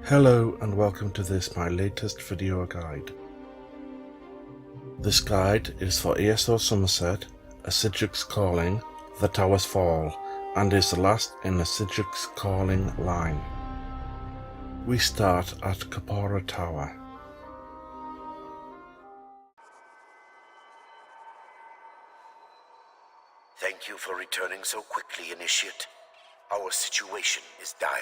Hello and welcome to this, my latest video guide. This guide is for ESO Summerset, a Psijics calling, The Towers Fall, and is the last in the Psijics calling line. We start at Kapora Tower. Thank you for returning so quickly, Initiate. Our situation is dire.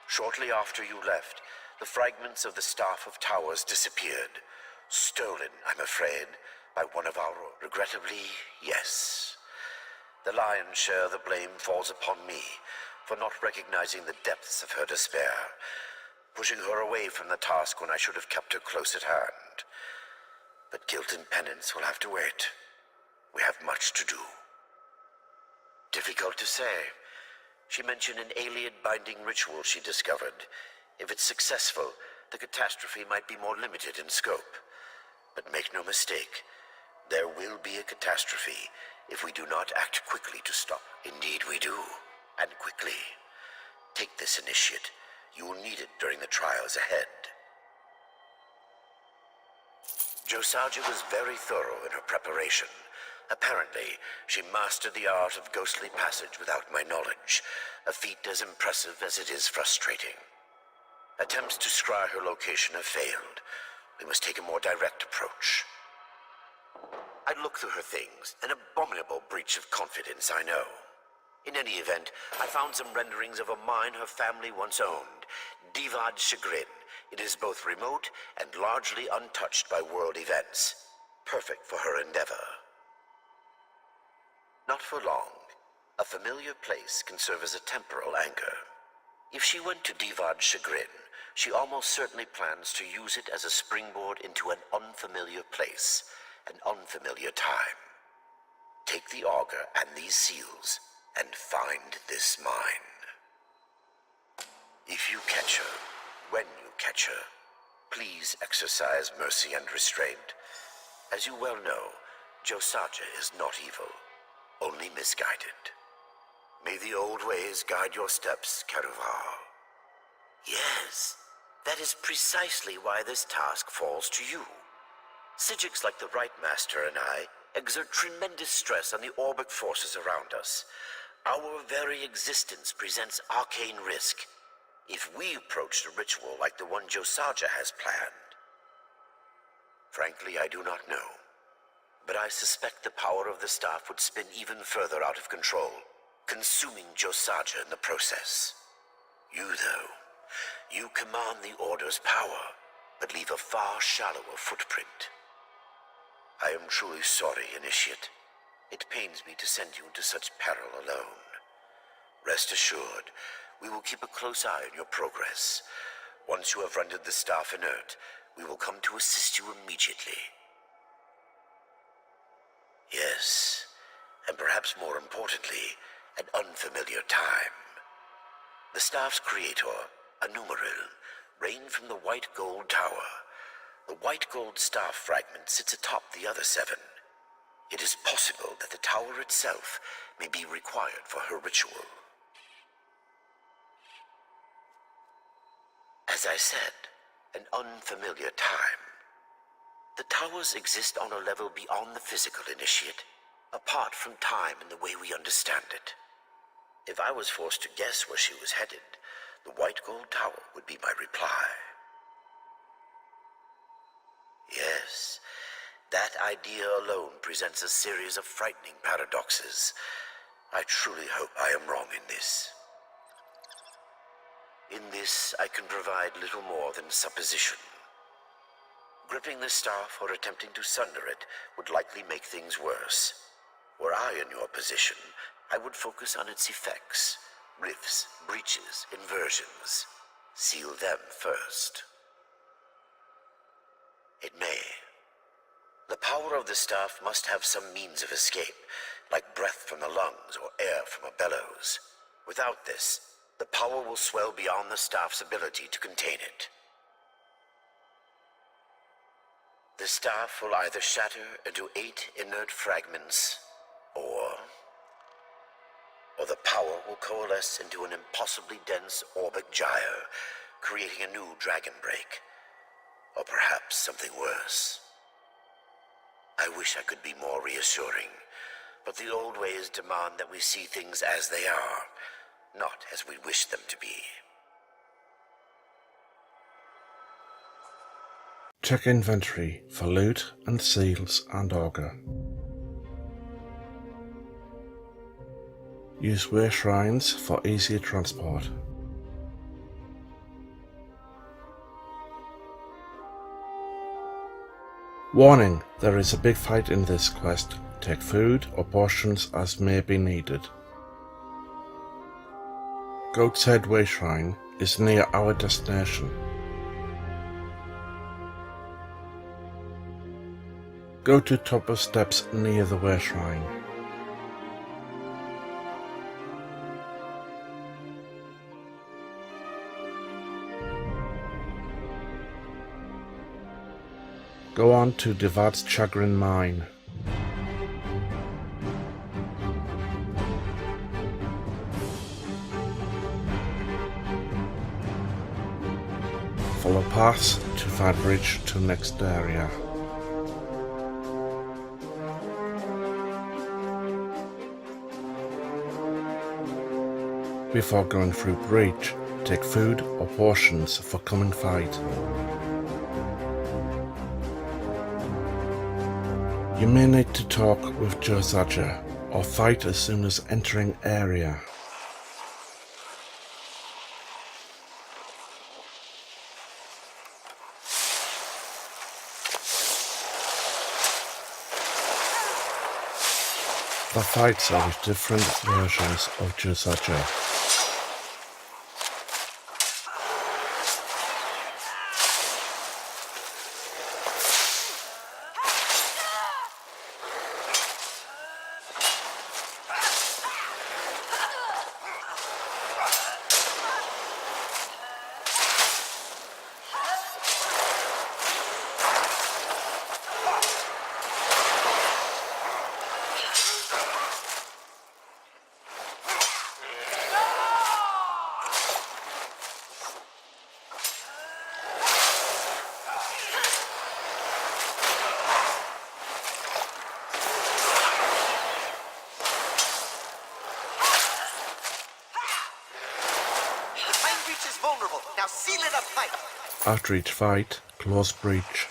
Shortly after you left, the fragments of the Staff of Towers disappeared. Stolen, I'm afraid, by one of our... Regrettably, yes. The lion's share of the blame falls upon me for not recognizing the depths of her despair, pushing her away from the task when I should have kept her close at hand. But guilt and penance will have to wait. We have much to do. Difficult to say. She mentioned an alien-binding ritual she discovered. If it's successful, the catastrophe might be more limited in scope. But make no mistake, there will be a catastrophe if we do not act quickly to stop. Indeed we do, and quickly. Take this, Initiate. You will need it during the trials ahead. Josaja was very thorough in her preparation. Apparently, she mastered the art of ghostly passage without my knowledge, a feat as impressive as it is frustrating. Attempts to scry her location have failed. We must take a more direct approach. I'd look through her things, an abominable breach of confidence, I know. In any event, I found some renderings of a mine her family once owned, Divad Chagrin. It is both remote and largely untouched by world events. Perfect for her endeavor. Not for long. A familiar place can serve as a temporal anchor. If she went to Divad Chagrin, she almost certainly plans to use it as a springboard into an unfamiliar place, an unfamiliar time. Take the auger and these seals and find this mine. If you catch her, when you catch her, please exercise mercy and restraint. As you well know, Josaja is not evil, only misguided. May the old ways guide your steps, Karuvar. Yes, that is precisely why this task falls to you. Psijics like the Right Master and I exert tremendous stress on the orbic forces around us. Our very existence presents arcane risk. If we approached a ritual like the one Josaja has planned. Frankly, I do not know. But I suspect the power of the staff would spin even further out of control, consuming Josaja in the process. You, though, you command the Order's power, but leave a far shallower footprint. I am truly sorry, Initiate. It pains me to send you into such peril alone. Rest assured, we will keep a close eye on your progress. Once you have rendered the staff inert, we will come to assist you immediately. Yes, and perhaps more importantly, an unfamiliar time. The staff's creator, Anumaril, reigned from the White Gold Tower. The White Gold staff fragment sits atop the other 7. It is possible that the tower itself may be required for her ritual. As I said, an unfamiliar time. The towers exist on a level beyond the physical, Initiate, apart from time in the way we understand it. If I was forced to guess where she was headed, the White Gold Tower would be my reply. Yes, that idea alone presents a series of frightening paradoxes. I truly hope I am wrong in this. In this, I can provide little more than supposition. Gripping the staff or attempting to sunder it would likely make things worse. Were I in your position, I would focus on its effects, rifts, breaches, inversions. Seal them first. It may. The power of the staff must have some means of escape, like breath from the lungs or air from a bellows. Without this, the power will swell beyond the staff's ability to contain it. The staff will either shatter into 8 inert fragments, or the power will coalesce into an impossibly dense orbic gyre, creating a new dragon break. Or perhaps something worse. I wish I could be more reassuring, but the old ways demand that we see things as they are, not as we wish them to be. Check inventory for loot and seals and auger. Use way shrines for easier transport. Warning, there is a big fight in this quest. Take food or potions as may be needed. Goat's Head Way Shrine is near our destination. Go to top of steps near the Way Shrine. Go on to Divad's Chagrin Mine. Follow paths to find bridge to next area. Before going through bridge, take food or potions for coming fight. You may need to talk with Josaja or fight as soon as entering area. The fights are with different versions of Josaja. Vulnerable. Now seal it up tight. After each fight, close breach.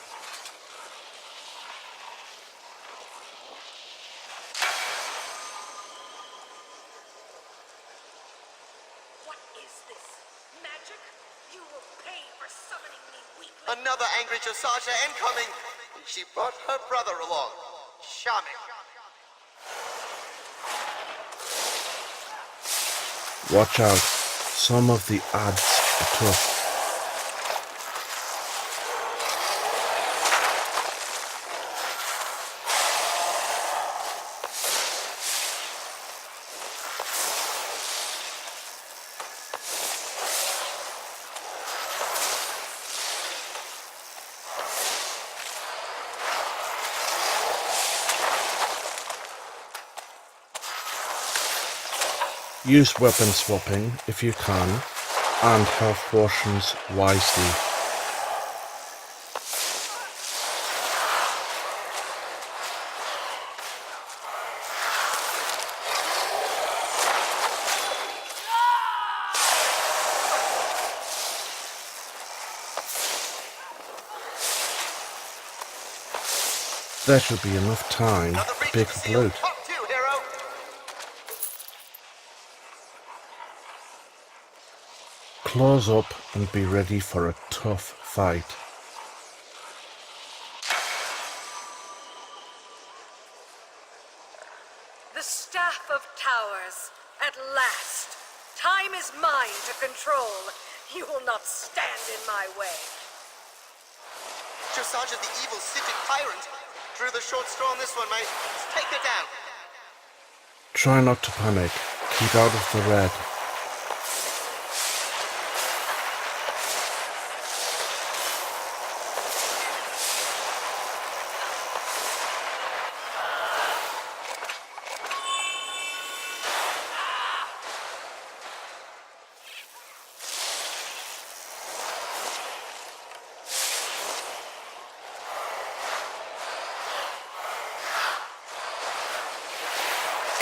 What is this? Magic? You will pay for summoning me, weakling. Another angry Josaja incoming. She brought her brother along. Charming. Watch out, some of the ads are tough. Use weapon swapping if you can, and health potions wisely. There should be enough time to pick up loot. Close up and be ready for a tough fight. The Staff of Towers, at last. Time is mine to control. You will not stand in my way. Josaja, the evil Psijic tyrant, drew the short straw on this one, mate. Let's take her down. Try not to panic. Keep out of the red.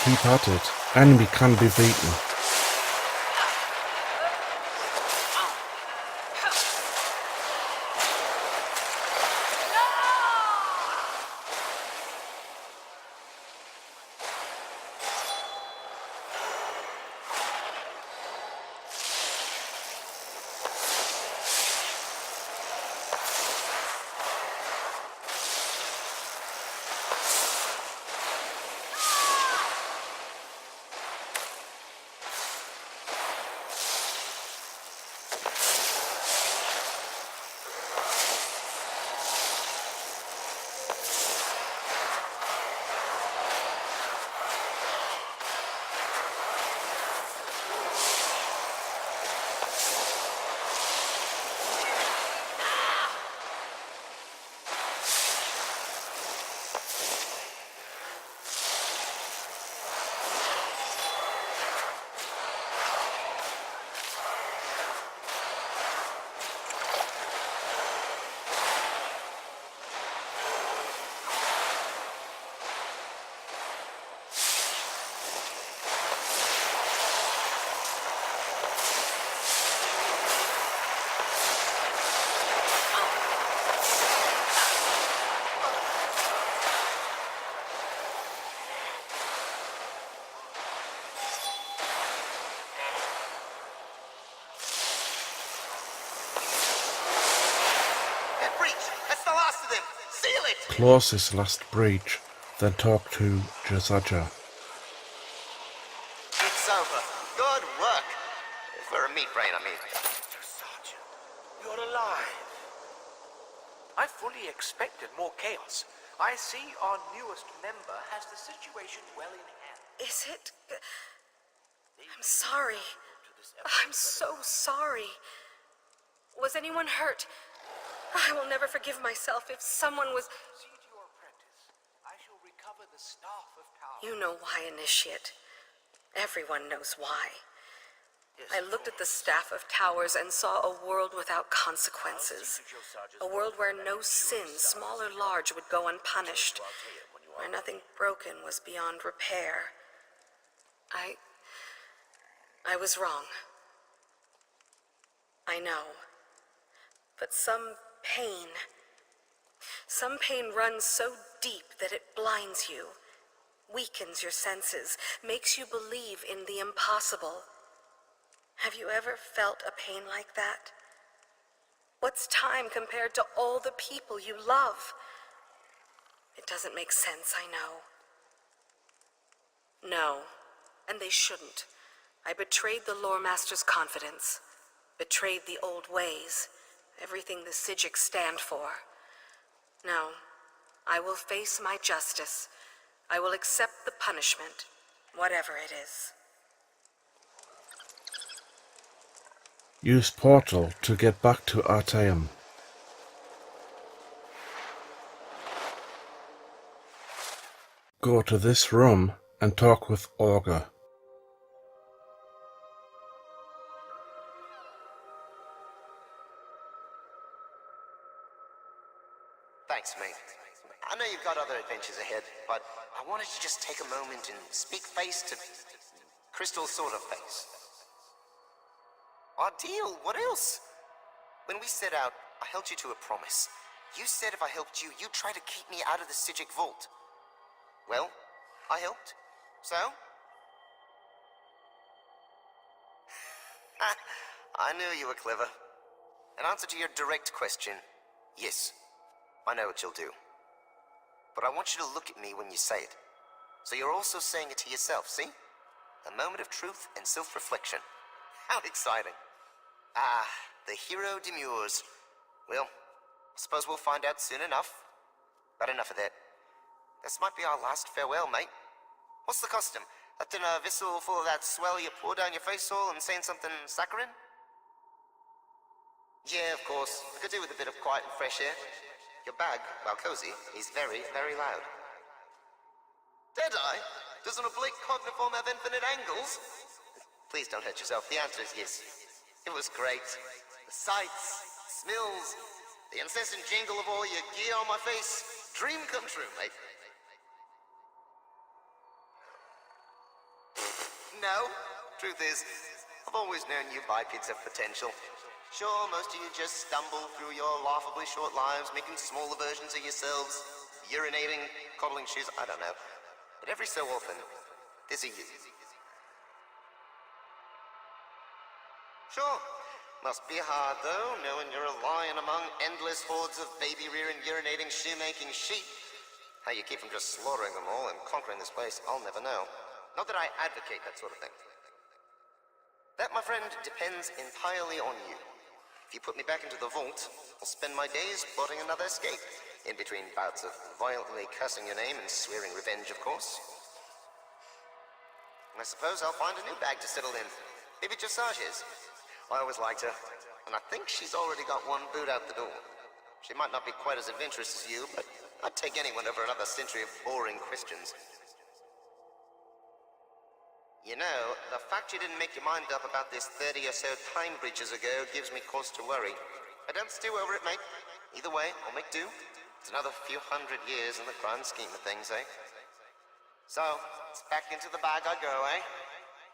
keep at it. Enemy can be beaten. Close this last breach, then talk to Jazaja. It's over. Good work. For a meat brain, I mean. Sergeant, you're alive. I fully expected more chaos. I see our newest member has the situation well in hand. Is it? I'm sorry. I'm so sorry. Was anyone hurt? I will never forgive myself if someone was... See to your apprentice. I shall recover the staff of power. You know why, Initiate. Everyone knows why. Yes, I looked at the staff of towers and saw a world without consequences. A world where no sin, small or large, would go unpunished. Where nothing broken was beyond repair. I was wrong. I know. But some pain runs so deep that it blinds you, weakens your senses, makes you believe in the impossible. Have you ever felt a pain like that? What's time compared to all the people you love? It doesn't make sense, I know. No, and they shouldn't. I betrayed the Lore Master's confidence, betrayed the old ways, everything the Psijics stand for. No, I will face my justice. I will accept the punishment, whatever it is. Use portal to get back to Artaeum. Go to this room and talk with Augur. Thanks, mate. I know you've got other adventures ahead, but I wanted to just take a moment and speak face to Crystal's sort of face. Our deal, what else? When we set out, I held you to a promise. You said if I helped you, you'd try to keep me out of the Psijic vault. Well, I helped. So? I knew you were clever. In answer to your direct question, yes, I know what you'll do. But I want you to look at me when you say it. So you're also saying it to yourself, see? A moment of truth and self-reflection. How exciting. Ah, the hero demurs. Well, I suppose we'll find out soon enough. But enough of that. This might be our last farewell, mate. What's the custom? Lifting a vessel full of that swell you pour down your face all and saying something saccharine? Yeah, of course. I could do with a bit of quiet and fresh air. Your bag, while cozy, is very, very loud. Deadeye? Does an oblique cogniform have infinite angles? Please don't hurt yourself. The answer is yes. It was great. The sights, smells, the incessant jingle of all your gear on my face. Dream come true, mate. No. Truth is, I've always known you bipeds have potential. Sure, most of you just stumble through your laughably short lives, making smaller versions of yourselves, urinating, coddling shoes, I don't know. But every so often, there's a you. Sure, must be hard, though, knowing you're a lion among endless hordes of baby-rearing, urinating, shoemaking sheep. How you keep from just slaughtering them all and conquering this place, I'll never know. Not that I advocate that sort of thing. That, my friend, depends entirely on you. If you put me back into the vault, I'll spend my days plotting another escape, in between bouts of violently cursing your name and swearing revenge, of course. I suppose I'll find a new bag to settle in. Maybe Dressage's. I always liked her, and I think she's already got one boot out the door. She might not be quite as adventurous as you, but I'd take anyone over another century of boring questions. You know, the fact you didn't make your mind up about this 30 or so time breaches ago gives me cause to worry. I don't stew over it, mate. Either way, I'll make do. It's another few hundred years in the grand scheme of things, eh? So, it's back into the bag I go, eh?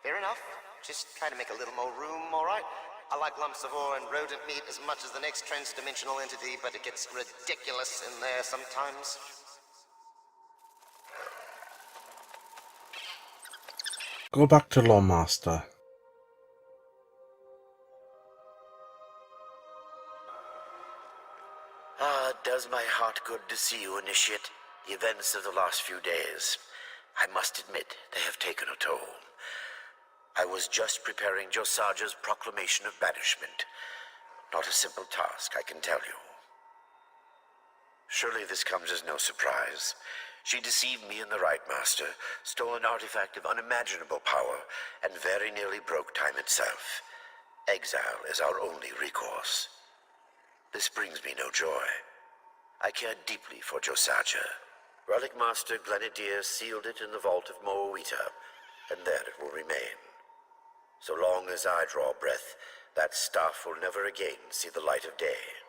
Fair enough. Just try to make a little more room, all right? I like lumps of ore and rodent meat as much as the next trans-dimensional entity, but it gets ridiculous in there sometimes. Go back to Lawmaster. Does my heart good to see you, Initiate. The events of the last few days, I must admit, they have taken a toll. I was just preparing Josaja's proclamation of banishment. Not a simple task, I can tell you. Surely this comes as no surprise. She deceived me and the Right Master, stole an artifact of unimaginable power, and very nearly broke time itself. Exile is our only recourse. This brings me no joy. I care deeply for Josaja. Relic Master Glenadier sealed it in the vault of Moawita, and there it will remain. So long as I draw breath, that staff will never again see the light of day.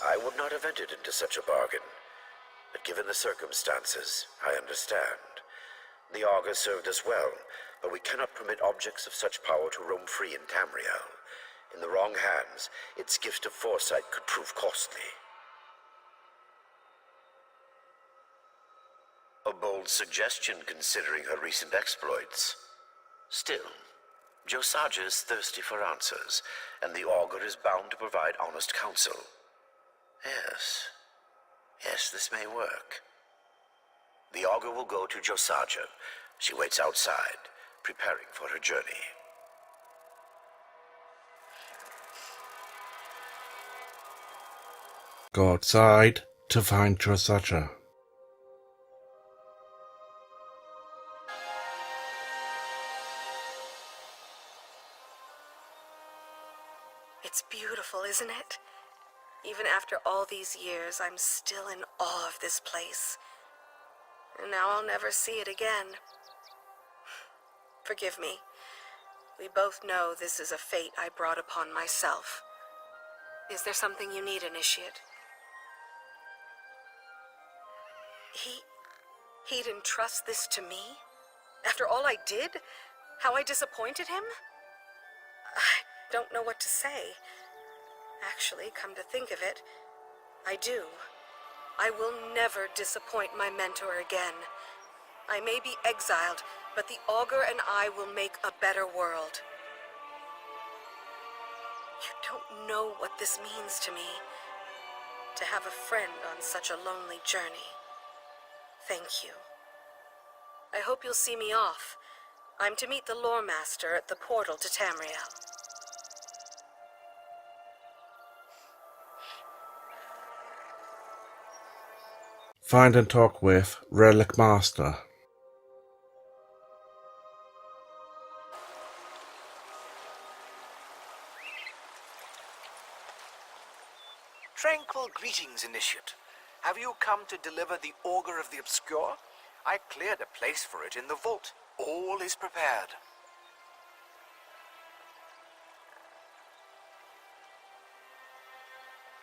I would not have entered into such a bargain, but given the circumstances, I understand. The Augur served us well, but we cannot permit objects of such power to roam free in Tamriel. In the wrong hands, its gift of foresight could prove costly. A bold suggestion considering her recent exploits. Still, Josaja is thirsty for answers, and the Augur is bound to provide honest counsel. Yes, this may work. The Augur will go to Josaja. She waits outside, preparing for her journey. Go outside to find Josaja. It's beautiful, isn't it? Even after all these years, I'm still in awe of this place. And now I'll never see it again. Forgive me. We both know this is a fate I brought upon myself. Is there something you need, Initiate? He'd entrust this to me? After all I did? How I disappointed him? I don't know what to say. Actually, come to think of it, I do. I will never disappoint my mentor again. I may be exiled, but the Augur and I will make a better world. You don't know what this means to me, to have a friend on such a lonely journey. Thank you. I hope you'll see me off. I'm to meet the Lore Master at the portal to Tamriel. Find and talk with Relic Master. Tranquil greetings, Initiate. Have you come to deliver the Augur of the Obscure? I cleared a place for it in the vault. All is prepared.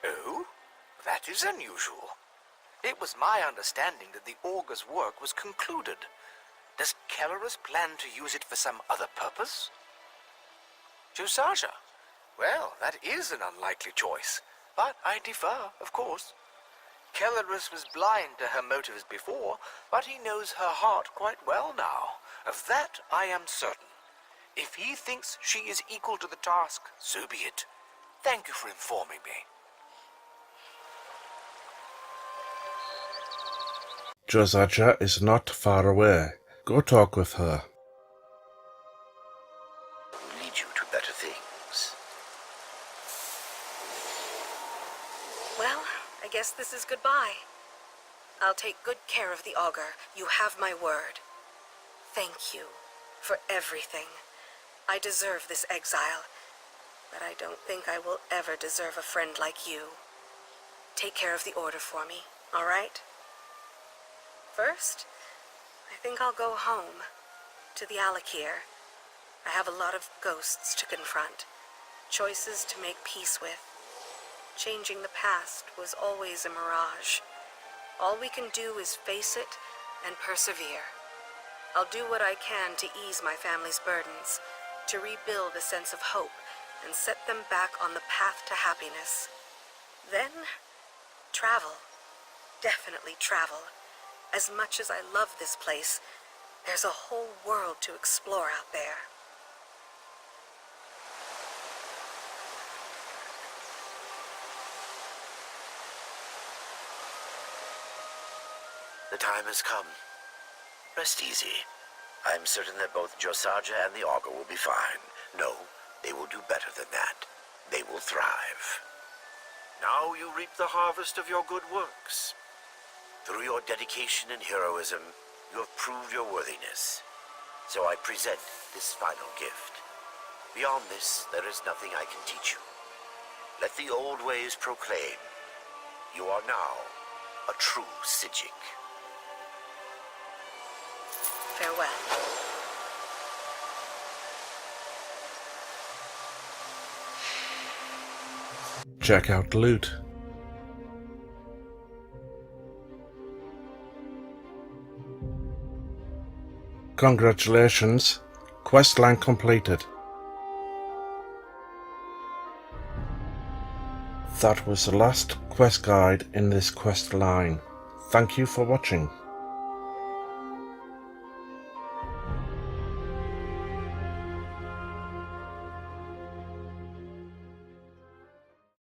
Oh? That is unusual. It was my understanding that the Augur's work was concluded. Does Kellerus plan to use it for some other purpose? Josiah? Well, that is an unlikely choice, but I defer, of course. Kellerus was blind to her motives before, but he knows her heart quite well now. Of that I am certain. If he thinks she is equal to the task, so be it. Thank you for informing me. Josiah is not far away. Go talk with her. Lead you to better things. Well, I guess this is goodbye. I'll take good care of the augur. You have my word. Thank you for everything. I deserve this exile, but I don't think I will ever deserve a friend like you. Take care of the order for me, all right? First, I think I'll go home, to the Alakir. I have a lot of ghosts to confront, choices to make peace with. Changing the past was always a mirage. All we can do is face it and persevere. I'll do what I can to ease my family's burdens, to rebuild a sense of hope and set them back on the path to happiness. Then, travel. Definitely travel. As much as I love this place, there's a whole world to explore out there. The time has come. Rest easy. I'm certain that both Josiah and the augur will be fine. No, they will do better than that. They will thrive. Now you reap the harvest of your good works. Through your dedication and heroism, you have proved your worthiness. So I present this final gift. Beyond this, there is nothing I can teach you. Let the old ways proclaim, you are now a true Psijic. Farewell. Check out loot. Congratulations, questline completed. That was the last quest guide in this quest line. Thank you for watching.